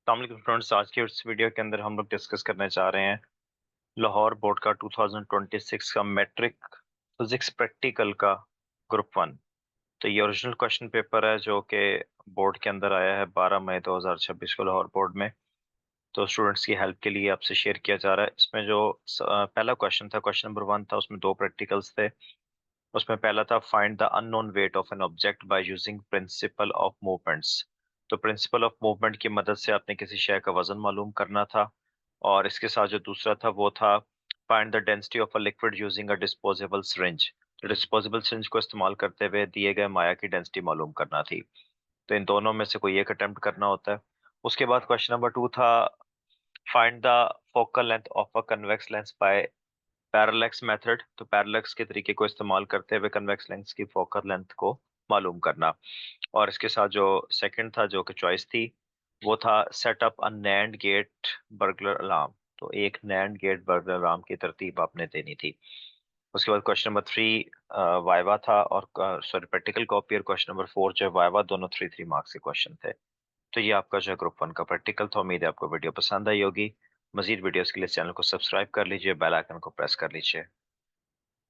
अस्सलाम फ्रेंड्स, आज के इस वीडियो के अंदर हम लोग डिस्कस करने जा रहे हैं लाहौर बोर्ड का 2026 का मैट्रिक फिजिक्स प्रैक्टिकल का ग्रुप वन। तो ये ओरिजिनल क्वेश्चन पेपर है जो कि बोर्ड के अंदर आया है 12 मई 2026 को लाहौर बोर्ड में। तो स्टूडेंट्स की हेल्प के लिए आपसे शेयर किया जा रहा है। इसमें जो पहला क्वेश्चन था, क्वेश्चन नंबर 1 था, उसमें दो प्रैक्टिकल्स थे। उसमें पहला था find the unknown weight of an object by using principle of movements. तो प्रिंसिपल ऑफ मूवमेंट की मदद से आपने किसी शय का वजन मालूम करना था। और इसके साथ जो दूसरा था वो था find the density of a liquid using a disposable syringe. तो डिस्पोजेबल सिरिंज को इस्तेमाल करते हुए दिए गए माया की डेंसिटी मालूम करना थी। तो इन दोनों में से कोई एक अटेम्प्ट करना होता है। उसके बाद क्वेश्चन नंबर 2 था find the focal length of a convex lens by parallax method. तो पैरेलैक्स के तरीके को इस्तेमाल करते हुए कन्वेक्स लेंस की फोकल लेंथ को मालूम करना। और इसके साथ जो सेकंड था, जो कि चॉइस थी, वो था set up a NAND gate burglar alarm. तो एक नैंड गेट बर्गलर अलार्म की तरतीब आपने देनी थी। उसके बाद क्वेश्चन नंबर 3 वाइवा था, और सॉरी प्रैक्टिकल कॉपी, और क्वेश्चन नंबर 4 जो है वाइवा, दोनों 3 मार्क्स के क्वेश्चन थे। तो ये आपका जो है ग्रुप वन का प्रैक्टिकल था। उम्मीद है आपको वीडियो पसंद आई होगी। मजीद वीडियोस के लिए चैनल को सब्सक्राइब कर लीजिए, बेल आइकन को प्रेस कर लीजिए।